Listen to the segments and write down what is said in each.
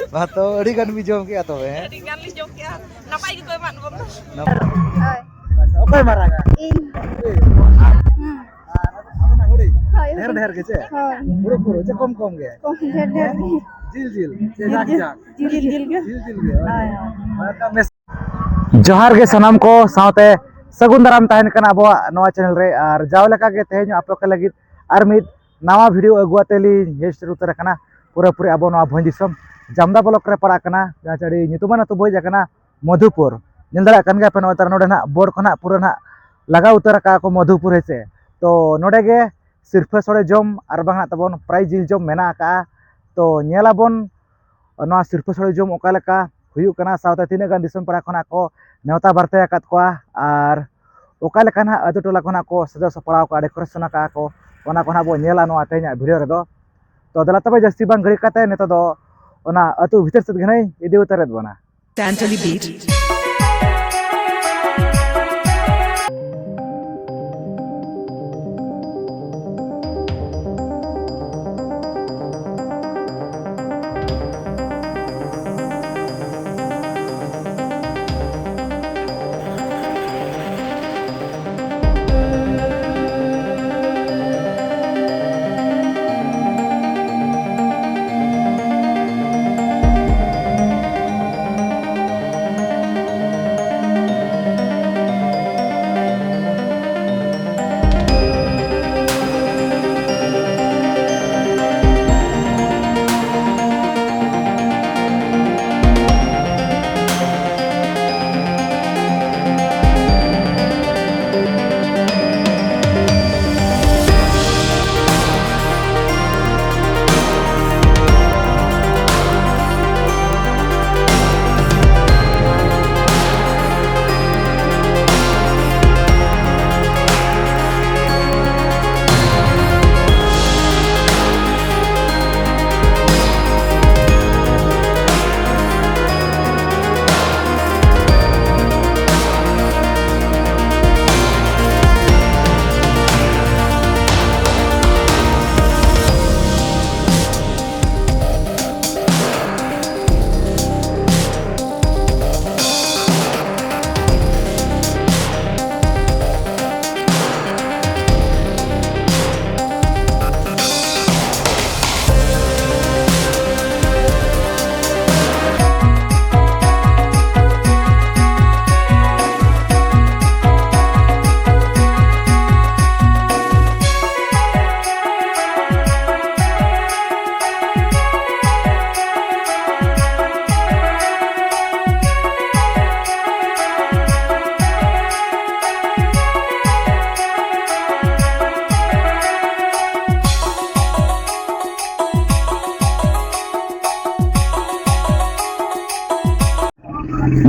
Bato adi kan bijom ke atau be? Adi kan li jom ke. Napai gitu man bom. Hoy. Apa maraga? In. Apa nak huri? Hoy. Her ke ce? Hoy. Puro ce kom ge. Kok der gi. Jil ce jak Jil ge. jil ge. Mata mes जोहार के सनाम को साथे सगुन दाराम तहन कना अबो नवा channel रे और जाव लेका के तेज आप लोग के लगी और मिद नवा वीडियो अगुआतेली हेस्टर उतर कना पूरा पूरे अबो नवा भंजिसम जामदा ब्लॉक रे पड़ा कना जहाँ चढ़ी नितुमान तो बोझ कना मधुपुर निल दरा कन गे पे नोतर नोडे ना बोर्ड खना पूरा ना लगा उतर का को मधुपुर हेसे तो नोडे गे सिर्फ सोड़े जम और बांग तबन प्राय जिल जम मेना का तो नेलाबन नवा सिर्फ सोड़े जम ओका लेका हुयु कना सावता तीन गान दिसम पड़ा खना को नेवता बारते आकात को और ओका लेकाना अतु टोला खना को सजा सपड़ाव का डेकोरेशन का को ओना कोना बो नेला नवा तेना वीडियो रे दो तो दला तबे जस्ती बांग घड़ी काते नेतो दो ओना अतु भीतर से घनई इदी उतरेत बना Tantally beat.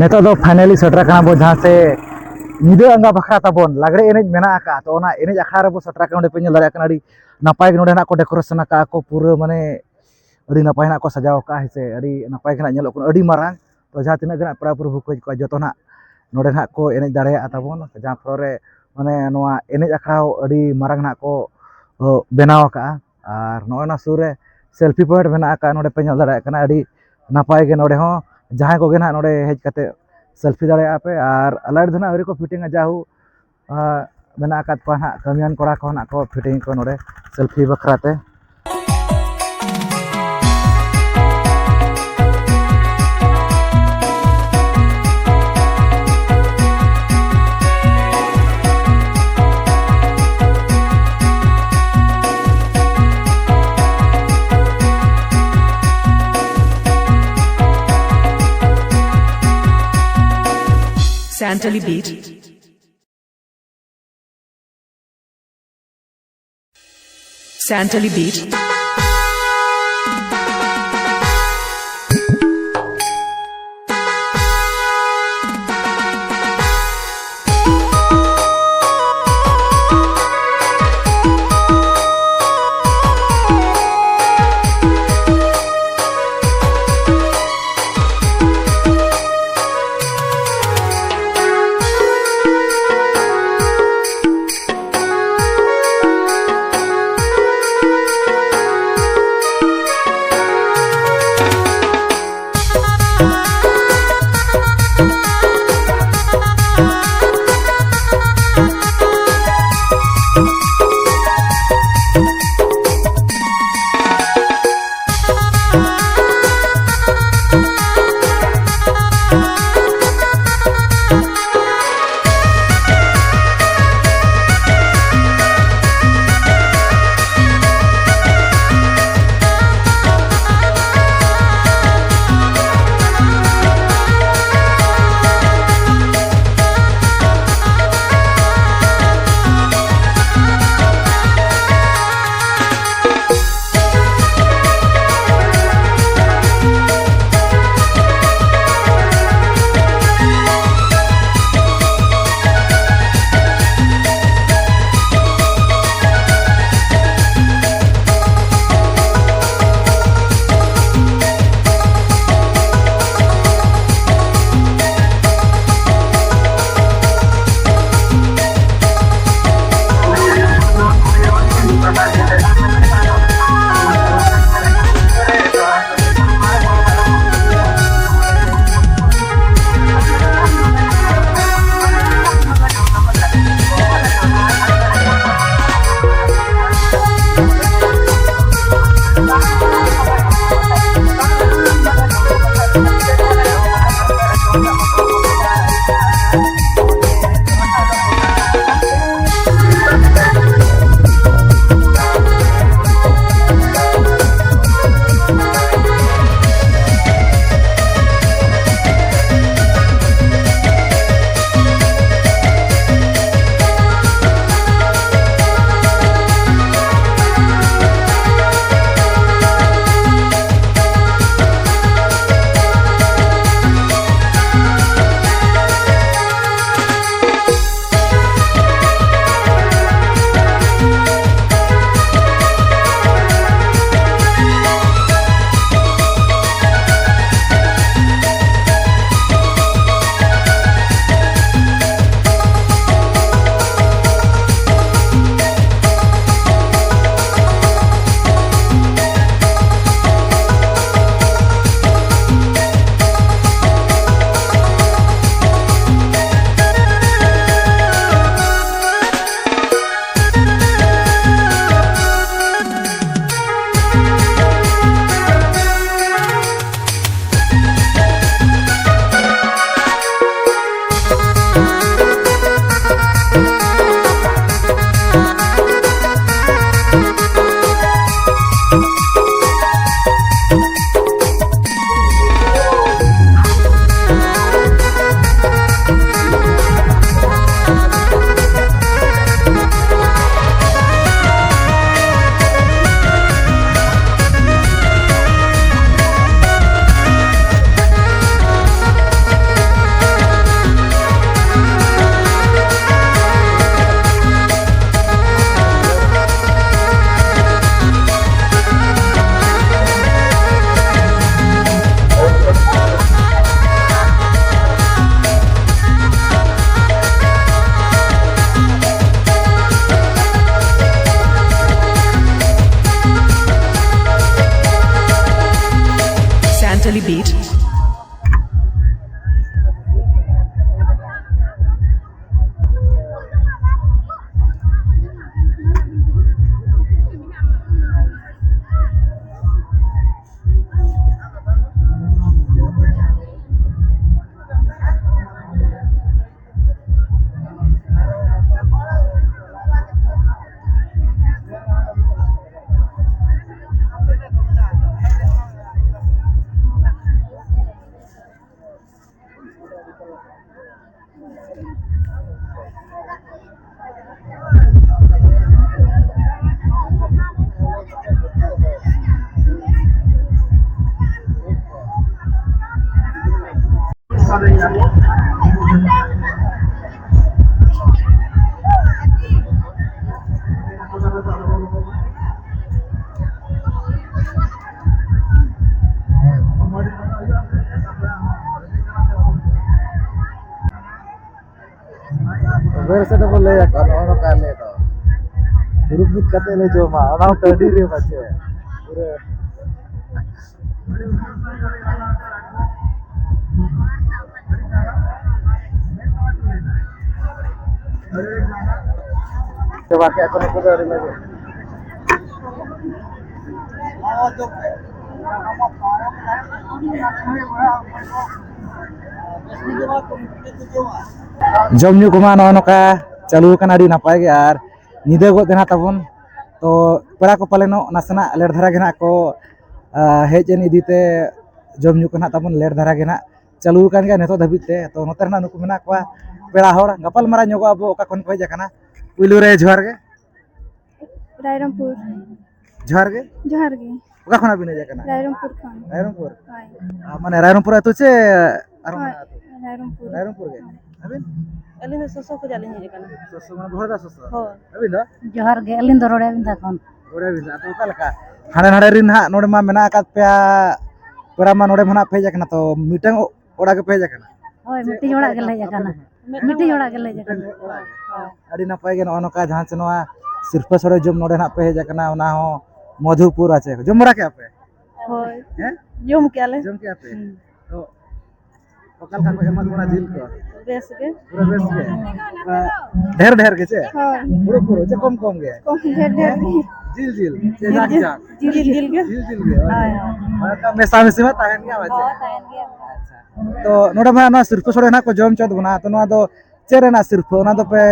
नेतो दो फाइनली सेटर कना बो जहाँ से निदे अंगा बखरा तबन लागरे एनेज मेना का तो ओना एनेज अखड़ा रे बो सेटर का पे नेल दारे कना नपाय नोडे ना को डेकोरेशन का को पूरा माने अड़ी नपाय ना को सजाव का हेसे अड़ी नपाय कना नेलो को अड़ी मारांग तो जहाँ तिना गना प्रा प्रभु को जतो ना नोडे ना को एनेज दारे तबन जहाँ फ्लोरे माने नोआ एनेज अखड़ा अड़ी मारांग ना को बनाव का और नोना सुरे सेल्फी पॉइंट मेना का नोडे पे नेल दारे कना अड़ी नपाय गे नोडे हो जहाँ को ना नोडे हेज कते सेल्फी दाड़े पे और लाइट धना अरी को फिटिंग जाहू मेना का ना कमियान कोड़ा को ना को फिटिंग को नोडे selfie बखराते Tantally beat. Tantally beat. Versa to boleh ya kan orang kali itu. Duduk di kata le joma orang terdiri baca. Pura. Coba kayak aku nih dari lagi. जम ᱧᱩ ᱠᱚᱢᱟ ᱱᱚᱜᱼᱚ ᱱᱚᱝᱠᱟ ᱪᱟᱹᱞᱩ ᱟᱠᱟᱱᱟ ᱟᱹᱰᱤ ᱱᱟᱯᱟᱭ ᱜᱮ ᱟᱨ ᱧᱤᱫᱟᱹ ᱜᱚᱫ ᱮᱱᱟ ᱛᱟᱵᱚᱱ ᱛᱚ ᱯᱮᱲᱟ ᱠᱚ ᱯᱟᱞᱮᱱᱚᱜ ᱱᱟᱥᱮᱱᱟᱜ ᱞᱮᱴ ᱫᱷᱟᱨᱟ ᱜᱮ ᱱᱟᱜ ᱠᱚ ᱦᱮᱡ ᱮᱱ ᱤᱫᱤᱛᱮ ᱡᱚᱢ ᱧᱩ ᱠᱚ ᱱᱟᱜ ᱛᱟᱵᱚᱱ ᱞᱮᱴ ᱫᱷᱟᱨᱟ ᱜᱮ ᱱᱟᱜ ᱪᱟᱹᱞᱩ ᱟᱠᱟᱱ ᱜᱮᱭᱟ ᱱᱤᱛᱚᱜ ᱫᱷᱟᱹᱵᱤᱡ ᱛᱮ ᱛᱚ ᱱᱚᱛᱮ ᱨᱮᱱᱟᱜ ᱱᱩᱠᱩ ᱢᱮᱱᱟᱜ ᱠᱚᱣᱟ ᱯᱮᱲᱟ ᱦᱚᱲ ᱜᱟᱯᱟᱞ ᱢᱟᱨᱟᱣ ᱧᱚᱜᱚᱜ ᱟᱵᱚ ᱚᱠᱟ ᱠᱷᱚᱱ ᱠᱚ ᱦᱮᱡ ᱟᱠᱟᱱᱟ ᱯᱩᱭᱞᱩ ᱨᱮ ᱡᱚᱦᱟᱨ ᱜᱮ रायरंगपुर ᱡᱚᱦᱟर ᱜᱮ जोहार गे ᱚᱠᱟ ᱠᱷᱚᱱᱟᱜ ᱵᱤᱱ ᱦᱮᱡ ᱟᱠᱟᱱᱟ रायरंगपुर खान রায়রংপুর हाय মানে রায়রংপুর আতো চে আর हाय रायरंगपुर রায়রংপুর গে আবিন Alin soso ko jalin hiji kana. সসো মানে ভরদা সসো Ho. আবিন দা जोहार गे अलिन दो रोड़े बिंदा खान ᱚᱲᱮ ᱵᱤᱱ ᱟᱛᱚ ᱚᱠᱟ ᱞᱮᱠᱟ ᱦᱟᱱᱮ ᱱᱟᱰᱮ ᱨᱤᱱ ᱦᱟᱸᱜ ᱱᱚᱰᱮ ᱢᱟ ᱢᱮᱱᱟᱜ ᱟᱠᱟᱫ ᱯᱮᱭᱟ ᱯᱮᱲᱟ ᱢᱟ ᱱᱚᱰᱮ ᱢᱟ ᱯᱮ ᱦᱮᱡ ᱟᱠᱟᱱᱟ ᱛᱚ ᱢᱤᱫᱴᱟᱝ ᱚᱲᱟᱜ ᱜᱮ ᱯᱮ ᱦᱮᱡ ᱟᱠᱟᱱᱟ होय मिट्टी जोड़ा गे ले जाकाना मिट्टी जोड़ा गे ले जाकाना ᱟᱹᱰᱤ ᱱᱟᱯᱟᱭ ᱜᱮ ᱱᱚᱜᱼᱚ ᱱᱚᱝᱠᱟ ᱡᱟᱦᱟᱸ ᱪᱮ ᱱᱚᱣᱟ ᱥᱤᱨᱯᱟᱹ ᱥᱚᱲᱮ ᱡᱚᱢ ᱱᱚᱰᱮ ᱱᱟᱜ ᱯᱮ ᱦᱮᱡ ᱟᱠᱟᱱᱟ ᱚᱱᱟ ᱦᱚᱸ ᱢᱚধᱩᱯᱩर আছে ᱡᱚᱢ ᱵᱟᱲᱟ ᱠᱮᱜᱼᱟ ᱯᱮ Hoy. ᱦᱮᱸ Jom ke ale. ᱡᱚᱢ ᱠᱮᱜᱼᱟ ᱯᱮ ᱛᱚ ᱚᱠᱟ ᱞᱮᱠᱟ ᱠᱚ ᱮᱢᱟ ᱵᱚᱱᱟ ᱡᱤᱞ ko Bes ke. পুরো বেশ গে ঢের ঢের গেছে होय পুরো পুরো যে কম কম গে कम ढेर ढेर गे জিল জিল যে জাক জাক Jil ke. জিল জিল গে মানে মেসা মেসি মা তাহেন গে আছে तायन गे तो नोडे मा ना सिरफो सोडे ना को जम चद बना तो नोआ दो चेरे ना सिरफो ना दो पे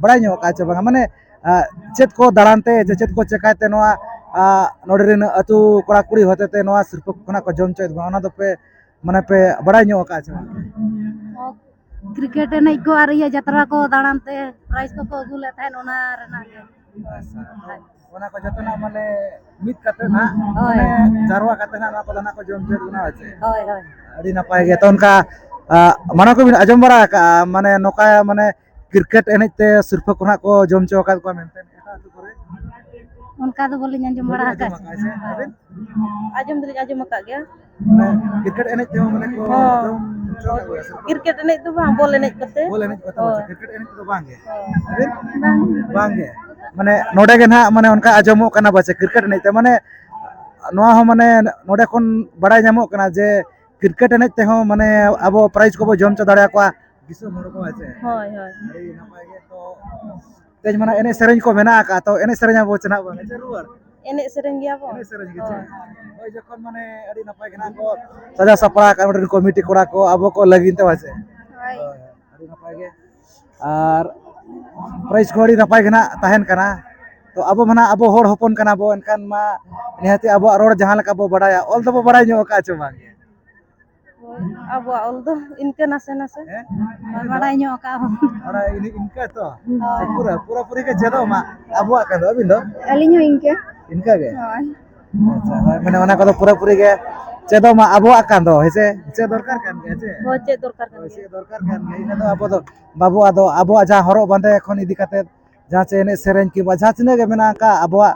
बड़ा ᱧᱚᱜ का चे बंगा माने चेत को दालानते जे चेत को चेकाते नोआ नोडे रिन अतु कोड़ा कुड़ी होते ते नोआ सिरफो खना को जम चद बना ना दो पे माने पे बड़ा ᱧᱚᱜ का चे क्रिकेट नहीं को आ रही है जतरा को दाड़ानते प्राइज को अगू ले थान ओना रेना गे ओना को जतना माने मित कते ना माने जारवा कते ना ना को ना को जम चद बना আছে होय होय ᱟᱹᱰᱤ ᱱᱟᱯᱟᱭ ᱜᱮ ᱛᱚ ᱚᱱᱠᱟ ᱢᱟᱱᱟ ᱠᱚ ᱵᱤᱱ ᱟᱸᱡᱚᱢ ᱵᱟᱲᱟ ᱠᱟᱜᱼᱟ ᱢᱟᱱᱮ ᱱᱚᱝᱠᱟ ᱢᱟᱱᱮ क्रिकेट एनᱮᱡ ते सिरफा को ᱱᱟᱜ ᱠᱚ ᱡᱚᱢ ᱪᱚ ᱟᱠᱟᱫ ᱠᱚᱣᱟ ᱢᱮᱱᱛᱮ ᱮᱴᱟᱜ ᱟᱹᱛᱩ ᱠᱚᱨᱮ उनका तो बोली अंजुम बड़ा का ᱟᱵᱤᱱ Ajom dili ajom akak ge. ᱢᱟᱱᱮ क्रिकेट एनᱮᱡ ᱛᱮ ᱢᱟᱱᱮ ᱠᱚ ᱡᱚᱢ ᱪᱚ ᱟᱠᱟᱫ ᱠᱚᱣᱟ ᱥᱤᱨᱯᱟᱹ Cricket enek tu bang bol enek kote. ᱵᱚᱞ ᱮᱱᱮᱡ ᱠᱚ ᱛᱟᱵᱚᱱ क्रिकेट ᱮᱱᱮᱡ ᱫᱚ ᱵᱟᱝ ᱜᱮ ᱟᱵᱤᱱ ᱵᱟᱝ ᱜᱮ ᱢᱟᱱᱮ ᱱᱚᱰᱮ ᱜᱮ ᱱᱟᱜ ᱢᱟᱱᱮ ᱚᱱᱠᱟ ᱟᱸᱡᱚᱢᱚᱜ ᱠᱟᱱᱟ ᱵᱟᱪᱮ क्रिकेट एनᱮᱡ ᱛᱮ ᱢᱟᱱᱮ ᱱᱚᱣᱟ ᱦᱚᱸ ᱢᱟᱱᱮ ᱱᱚᱰᱮ ᱠᱷᱚᱱ ᱵᱟᱲᱟᱭ ᱧᱟᱢᱚᱜ ᱠᱟᱱᱟ ᱡᱮ क्रिकेट एनᱮᱡ ᱛᱮᱦᱚᱸ ᱢᱟᱱᱮ ᱟᱵᱚ ᱯᱨᱟइज ᱠᱚᱵᱚ ᱡᱚᱢ ᱪᱚ ᱫᱟᱲᱮ ᱟᱠᱚᱣᱟ ᱫᱤᱥᱚᱢ ᱦᱚᱲ ᱠᱚ ᱟᱪᱮ Hoy hoy. ᱟᱹᱰᱤ ᱱᱟᱯᱟᱭ ᱜᱮ ᱛᱚ ᱛᱮᱡ ᱢᱟᱱᱮ ᱮᱱᱮᱡ ᱥᱮᱨᱮᱧ ᱠᱚ ᱢᱮᱱᱟᱜ ᱟᱠᱟᱫ ᱛᱚ ᱮᱱᱮᱡ ᱥᱮᱨᱮᱧ ᱟᱵᱚ ᱪᱮᱱᱟᱜ ᱵᱟᱝ ᱪᱮ ᱨᱩᱣᱟᱹᱲ Enek sereng ge abo. ᱮᱱᱮᱡ ᱥᱮᱨᱮᱧ ᱜᱮ ᱪᱮ ᱳᱭ ᱡᱚᱠᱷᱚᱱ ᱢᱟᱱᱮ ᱟᱹᱰᱤ ᱱᱟᱯᱟᱭ ᱜᱮ ᱱᱟᱜ ᱠᱚ ᱥᱟᱡᱟᱣ ᱥᱟᱯᱲᱟᱣ ᱠᱟᱜ ᱱᱚᱰᱮ ᱠᱚᱢᱤᱴᱤ ᱠᱚᱲᱟ ᱠᱚ ᱟᱵᱚ ᱠᱚ ᱞᱟᱹᱜᱤᱫ ᱛᱮ ᱟᱪᱮ होय ᱟᱹᱰᱤ ᱱᱟᱯᱟᱭ ᱜᱮ ᱟᱨ ᱯᱨᱟइज ko ᱟᱹᱰᱤ ᱱᱟᱯᱟᱭ ᱜᱮ ᱱᱟᱜ ᱛᱟᱦᱮᱱ ᱠᱟᱱᱟ ᱛᱚ ᱟᱵᱚ ᱢᱟ ᱟᱵᱚ ᱦᱚᱲ ᱦᱚᱯᱚᱱ ᱠᱟᱱᱟ ᱵᱚ ᱮᱱᱠᱷᱟᱱ ᱢᱟ ᱱᱤᱦᱟᱹᱛᱤ ᱟᱵᱚᱣᱟᱜ ᱨᱚᱲ ᱡᱟᱦᱟᱸ ᱞᱮᱠᱟ ᱵᱚ ᱵᱟᱲᱟᱭᱟ ᱚᱞ ᱫᱚᱵᱚ ᱵᱟᱲᱟᱭ ᱧᱚᱜ ᱠᱟᱜ ᱪᱚ ᱵᱟᱝ Hoy. Abo ol do inke nase nase. ᱦᱮᱸ बड़ा ᱧᱚᱜ का ᱚᱱᱟ ᱤᱱᱠᱟ ᱛᱚ ᱯᱩᱨᱟᱹ ᱯᱩᱨᱟᱹ ᱯᱩরি ᱜᱮ ᱪᱮᱫᱚᱜ ᱢᱟ ᱟᱵᱚᱣᱟᱜ ᱠᱟᱱ ᱫᱚ ᱟᱹᱵᱤᱱ ᱫᱚ अलिन हो इनके ᱤᱱᱠᱟ ᱜᱮ होय ᱟᱪᱪᱷᱟ ᱦᱳᱭ ᱢᱟᱱᱮ ᱚᱱᱟ ᱠᱚᱫᱚ ᱯᱩᱨᱟᱹ ᱯᱩরি ᱜᱮ ᱪᱮᱫᱚᱜ ᱢᱟ ᱟᱵᱚᱣᱟᱜ ᱠᱟᱱ ᱫᱚ ᱦᱮᱸᱥᱮ ᱪᱮᱫ ᱫᱚᱨᱠᱟর ᱠᱟᱱ ᱜᱮᱭᱟ ᱪᱮ Hoy cek dorkar kan. ᱪᱮᱫ ᱫᱚᱨᱠᱟর ᱠᱟᱱ ᱜᱮᱭᱟ ᱤᱱᱟᱹ ᱫᱚ ᱟᱵᱚ ᱫᱚ ᱵᱟᱵᱩ ᱟᱫᱚ ᱟᱵᱚᱣᱟᱜ ᱡᱟᱦᱟᱸ ᱦᱚᱨᱚᱜ ᱵᱟᱸᱫᱮ ᱠᱷᱚᱱ ᱤᱫᱤ ᱠᱟᱛᱮᱫ ᱡᱟᱦᱟᱸ ᱪᱮ ᱮᱱᱮᱡ ᱥᱮᱨᱮᱧ ᱠᱤᱝᱵᱟ ᱡᱟᱦᱟᱸ ᱛᱤᱱᱟᱹᱜ ᱜᱮ ᱢᱮᱱᱟᱜ ᱟᱠᱟᱫ ᱟᱵᱚᱣᱟᱜ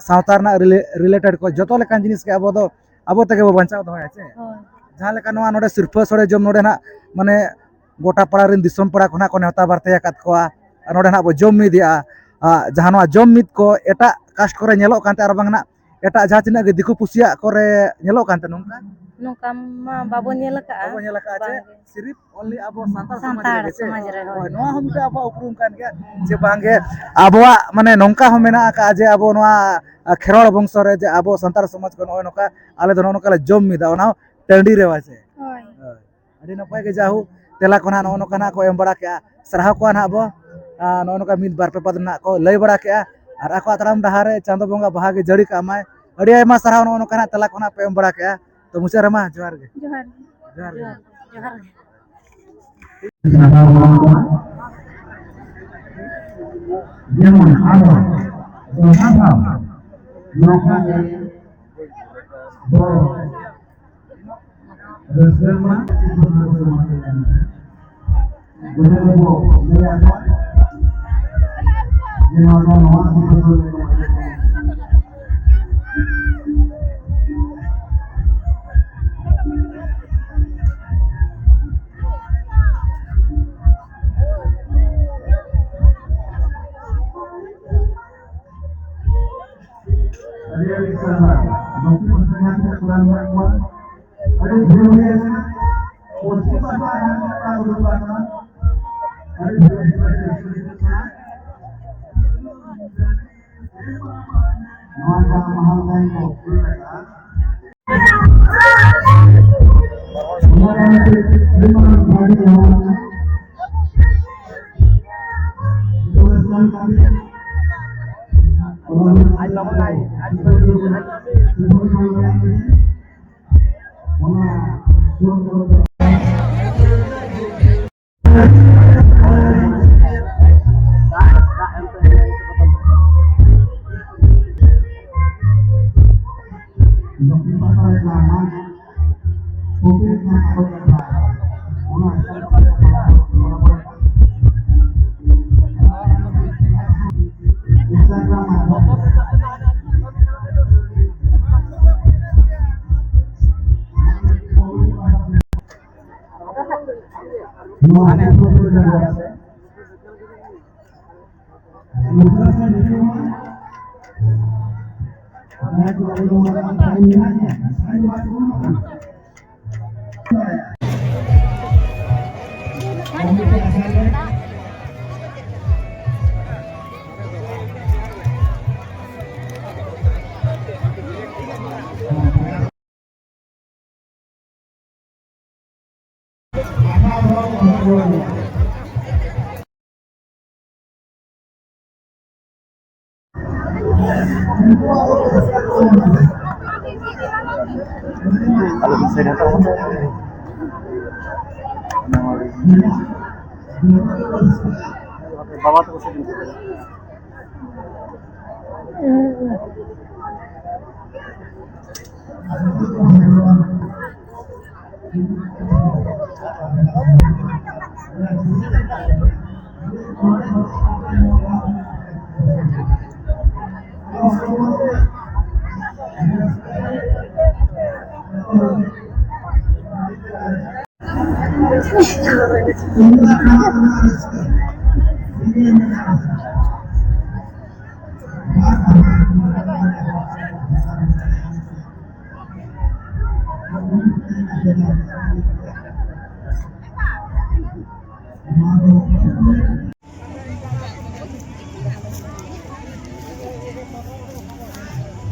ᱥᱟᱶᱛᱟ ᱨᱮᱱᱟᱜ ᱨᱤᱞᱮᱴᱮᱰ ᱠᱚ ᱡᱚᱛᱚ ᱞᱮᱠᱟᱱ ᱡᱤᱱᱤᱥ ᱜᱮ ᱟᱵᱚ ᱫᱚ ᱟᱵᱚ ᱛᱮᱜᱮ ᱵᱚ ᱵᱟᱧᱪᱟᱣ ᱫᱚᱦᱚᱭᱟ ᱪᱮ Hoy. ᱡᱟᱦᱟᱸ ᱞᱮᱠᱟ ᱱᱚᱣᱟ ᱱᱚᱰᱮ ᱥᱤᱨᱯᱟᱹ ᱥᱚᱲᱮ ᱡᱚᱢ ᱱᱚᱰᱮ ᱱᱟᱜ ᱢᱟᱱᱮ ᱜᱚᱴᱟ ᱯᱟᱲᱟ ᱨᱤᱱ ᱫᱤᱥᱚᱢ ᱯᱟᱲᱟ ᱠᱷᱚᱱᱟᱜ ᱠᱚ ᱱᱮᱣᱛᱟ ᱵᱟᱨᱛᱮ ᱟᱠᱟᱫ ᱠᱚᱣᱟ ᱟᱨ ᱱᱚᱰᱮ ᱱᱟᱜ ᱵᱚ ᱡᱚᱢ ᱢᱤᱫᱮᱜᱼᱟ ᱡᱟᱦᱟᱸ ᱱᱚᱣᱟ ᱡᱚᱢ ᱢᱤᱫ ko ᱮᱴᱟᱜ ᱠᱟᱥᱴ ᱠᱚᱨᱮ ᱧᱮᱞᱚᱜ ᱠᱟᱱᱛᱮ ᱟᱨ ᱵᱟᱝ ᱱᱟᱜ ᱮᱴᱟᱜ ᱡᱟᱦᱟᱸ ᱛᱤᱱᱟᱹᱜ ᱜᱮ ᱫᱤᱠᱩ ᱯᱩᱥᱤᱭᱟᱜ ᱠᱚᱨᱮ ᱧᱮᱞᱚᱜ ᱠᱟᱱᱛᱮ ᱱᱚᱝᱠᱟ Nungkam ma babon nyel ka. ᱟᱵᱚ ᱧᱮᱞ ᱟᱠᱟᱫ ᱪᱮ ᱥᱤᱨᱤᱯ ᱚᱱᱞᱤ ᱟᱵᱚ ᱥᱟᱱᱛᱟᱲ ᱥᱚᱢᱟᱡᱽ ᱥᱟᱱᱛᱟᱲ ᱨᱮᱜᱮ ᱪᱮ ᱥᱚᱢᱟᱡᱽ ᱨᱮ, ᱦᱳᱭ। ᱦᱳᱭ ᱱᱚᱣᱟ ᱦᱚᱸ ᱢᱤᱫᱴᱟᱝ ᱟᱵᱚᱣᱟᱜ ᱩᱯᱨᱩᱢ ᱠᱟᱱ ᱜᱮᱭᱟ ᱡᱮ ᱵᱟᱝᱜᱮ ᱟᱵᱚᱣᱟᱜ ᱢᱟᱱᱮ ᱱᱚᱝᱠᱟ ᱦᱚᱸ ᱢᱮᱱᱟᱜ ᱟᱠᱟᱫᱼᱟ ᱡᱮ ᱟᱵᱚ ᱱᱚᱣᱟ ᱠᱷᱮᱨᱣᱟᱲ ᱵᱚᱝᱥᱚ ᱨᱮ ᱡᱮ ᱟᱵᱚ ᱥᱟᱱᱛᱟᱲ ᱥᱚᱢᱟᱡᱽ ᱠᱚ ᱱᱚᱜᱼᱚᱭ ᱱᱚᱝᱠᱟ ᱟᱞᱮ ᱫᱚ ᱱᱚᱜᱼᱚ ᱱᱚᱝᱠᱟ ᱞᱮ ᱡᱚᱢ ᱢᱤᱫᱟ ᱚᱱᱟ ᱦᱚᱸ ᱴᱟᱺᱰᱤ ᱨᱮ ᱵᱟᱪᱮ होय ᱟᱹᱰᱤ ᱱᱟᱯᱟᱭ ᱜᱮ ᱡᱟᱦᱳ ᱛᱮᱞᱟ ᱠᱚ ᱱᱟᱜ ᱱᱚᱜᱼᱚ ᱱᱚᱝᱠᱟ ᱱᱟᱜ ᱠᱚ ᱮᱢ ᱵᱟᱲᱟ ᱠᱮᱜᱼᱟ ᱥᱟᱨᱦᱟᱣ ᱠᱚᱣᱟ ᱱᱟᱜ ᱵᱚ ᱱᱚᱜᱼᱚ ᱱᱚᱝᱠᱟ ᱢᱤᱫ ᱵᱟᱨ ᱯᱮ ᱯᱟᱫ ᱱᱟᱜ ᱠᱚ ᱞᱟᱹᱭ ᱵᱟᱲᱟ ᱠᱮᱜᱼᱟ ᱟᱨ ᱟᱠᱚᱣᱟᱜ ᱛᱟᱲᱟᱢ ᱰᱟᱦᱟᱨ ᱨᱮ ᱪᱟᱸᱫᱳ ᱵᱚᱸᱜᱟ ᱵᱟᱦᱟ ᱜᱮ ᱡᱟᱹᱲᱤ ᱠᱟᱜ ᱢᱟᱭ ᱟᱹᱰᱤ ᱟᱭᱢᱟ ᱥᱟᱨᱦᱟᱣ ᱱᱚᱜᱼᱚ ᱱᱚᱝᱠᱟ ᱱᱟᱜ ᱛᱮᱞᱟ ᱠᱚ ᱱᱟᱜ ᱯᱮ ᱮᱢ ᱵᱟᱲᱟ ᱠᱮᱜᱼᱟ ᱛᱚ ᱢᱩᱪᱟᱹᱫ ᱨᱮᱢᱟ ᱡᱚᱦᱟᱨ ᱜᱮ जोहार ᱡᱚᱦᱟर ᱜᱮ जोहार যেমন আলো প্রভাব নৌকাতে বড় rasgulla Yang ada nomor itu. Ada yang salah, mungkin pertanyaan kurang kuat. Ada yang posisi apa yang kita lakukan? Ada yang mahal dan populer.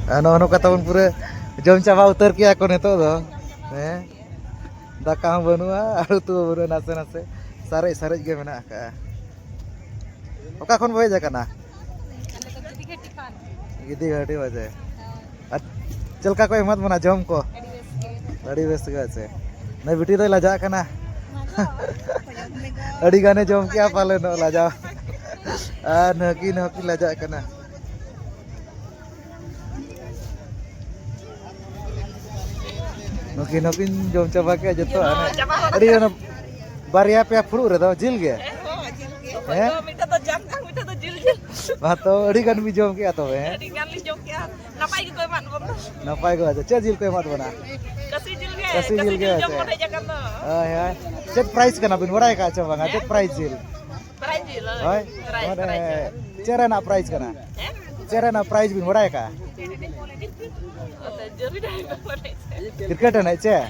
Ano kata pun pura jom coba utar kia aku neto do, daka banua, aru tu pura nase sare ge mena ka. Oka kon boy jaka na. Gidi gadi baje. Chelka ko emat mana jom ko. Adi best ga ache. Na biti doi laja kana. Adi gane jom kia pale no laja. Naki laja kana. Nokin jom coba ke jatuh aneh. Adi ono baria pe furu re do jil ge. Minta to jam kang minta to jil. Bato adi kan mi jom ke ato be. Adi kan li jom kia. Napai ko emat bon. Napai ko aja. Che jil ko emat bana. Kasih jil ge. Jom ko deja kan to. Ya. Chat price kana bin warai ka coba ngat price jil. Price jil. Oi. Cera na price kana. Cera na price bin warai ka. Cricket naik ce,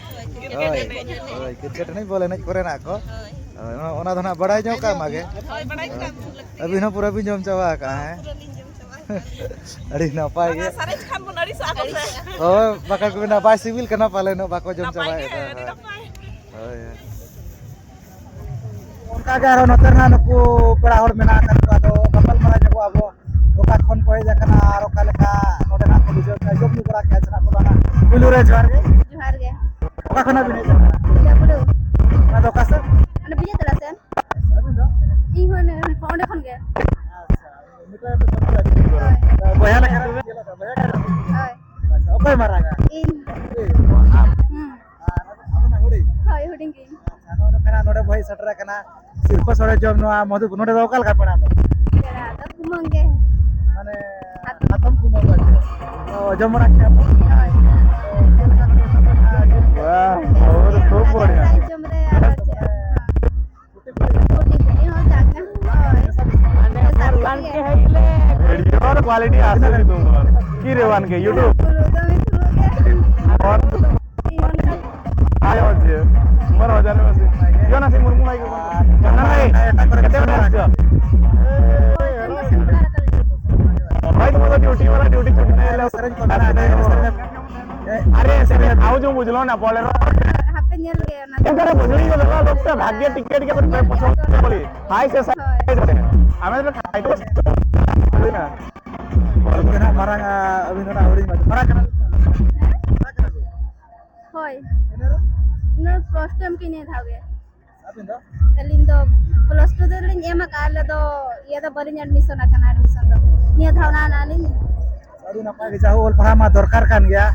cricket naik boleh naik kore nak ko, ona tu nak badai jauh kam age, abis nak pura pinjam coba kah, Adi napai ge. Oh, bakal ko napai civil kana pale no bako jom coba itu. Oh ya. Onka garo noter na nuku pera hor mena kan ko ado kapal mara jago abo oka khon ko ja kana aro kaleka node na ko bujo ka job ni kora ka chana ko bana bilure jwar ge oka khona bine Ya bodoh. na do kasa Anda punya telasan? Ih mana? Kau ada kan ke? mita to to boya na kara boya kara Hai. oka mara ga In. amna hudi Hai huding ki. ano kana node boy satra kana sirpa sore jom no modu node do kal ka pana Kera, tak kumang ke. जम बड़ा किया po? Wah, खूब बढ़िया। Video और quality आसे नहीं दूंगा की रेवान के YouTube और आयो जे उमर हो जाने बस यो ना से मुरमु माई के करना नहीं कितने बजे आछो भाई तुम तो ड्यूटी वाला ड्यूटी छुट्टी ले अरे से आओ जो बुझलो ना बोलेरो एकर बुझली को लगा लोग से भाग्य टिकट के पसंद बोली हाई से हमें तो खाई तो ना और कना मारंग अभी ना आवड़ी मत मारा कना होय न फर्स्ट टाइम किने थागे अभी ना एलिन दो प्लस 2 दे लिन एमा काले दो ये तो बलिन एडमिशन अकन एडमिशन दो निया थावना नालिन अभी ना पाए जाओ ओल पढ़ा मा दरकार कान गया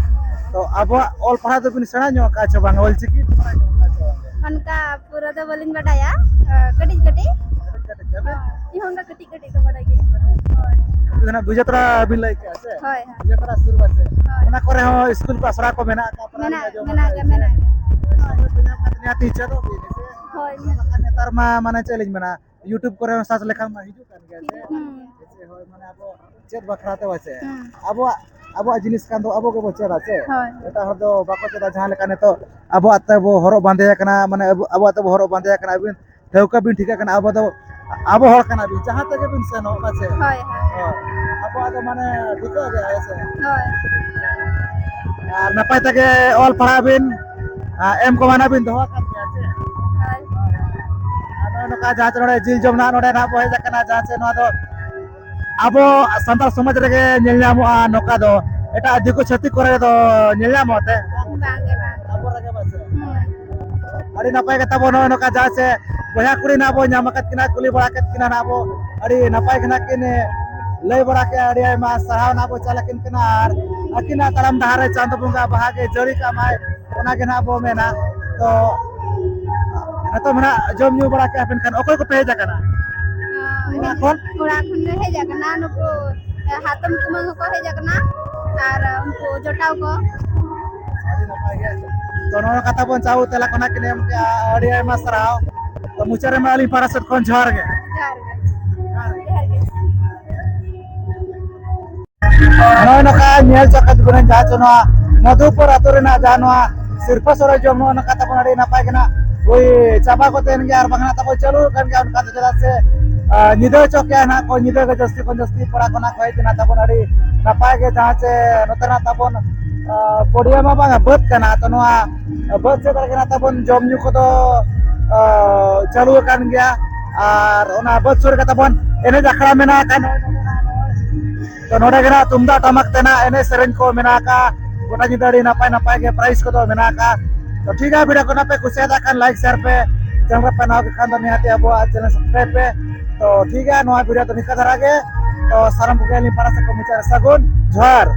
तो अब ओल पढ़ा तो बिन सेना नो का छबांग ओल चिकी अनका पूरा तो बलिन बटाया कटी कटी इहोंगा कटी कटी तो बटागे ना बुझतरा बिन लाई के আছে होय बुझतरा शुरू बासे ओना करे हो स्कूल को असरा को मेना का मेना nya टीचर हो बिन से होय नेतार मा माने चैलेंज मना YouTube करे साथ लेखा मा हिजु कान गया से ऐसे होय माने अब चेत बखराते वासे अब जिनिस कान दो अब के बचेरा से एटा हर दो बाको चेदा जहां लेकाने तो अब आते वो हरो बांधे कना माने अब आते वो हरो बांधे कना बिन ठेवका बिन ठीक कना अब तो अब हर कना बिन जहां तक बिन से नो बासे होय अब आते माने ठीक हो गया ऐसे होय আর নাপাই তাকে অল পড়াবেন এম কো মানা বিন দোয়া কাট গया আছে আর নকা জাহাজ নড়ে জিল জমনা নড়ে না বহে জাকানা জাহাজ নো দো আবো সান্তাল সমাজ রেগে নেলনামো নকা দো এটা আদিকো ছতি করে দো নেলনামো তে बांगे আবো রেগে বাসে আরে নাপাই কথা বনো নকা জাহাজ বয়া কুড়ি না বো নামাকাত কিনা কুলি বড়া কাত কিনা না বো আরে নাপাই কিনা কিনে लय बड़ा के अड़िया मा सराव ना बो चलकिन किनार अकिना तड़म धारे चांद बुंगा बहागे जड़ी का माय ओना के ना बो मेना तो मना जम न्यू बड़ा के अपन खान ओको को पेजा कना उड़ा खन हे जगना नको हातम कुमंग को हे जगना और उनको जोटाव को तो नो कथा बन चाउ तेला कोना के नेम के अड़िया मा सराव तो मुचरे माली पारासत कोन झर गे नय नका नेल चकत गुन जा चनो मधुपुर अतुरेना जानवा सिरफा सरो जमनो नका तबन अड़ी नापाय केना ओई चाबा को तेन के आर बंगना तब चलू कन के उनका तो चला से निदो चोके ना को निदो के जस्ती पड़ा कोना खय केना तबन अड़ी नापाय के जहां से नतना तबन पड़िया मा बांगा बत केना तो नवा बत से केना तबन जम न्यू को तो चालू कन गया और ओना बत सुर के तबन एने जखड़ा मेना कान तो नोडे गना तुमदा टमक तेना एने सेरेन को मेना का गोटा जिदाड़ी नापाय नापाय के प्राइस को तो मेना का तो ठीक है वीडियो को ना पे कुछ खान लाइक शेयर पे चैनल पे नाव के खान तो निहाती अब चैनल सब्सक्राइब पे तो ठीक है नवा वीडियो तो निका धरा के तो सारम बुगेली पारा से को मुचार सगुन जोहार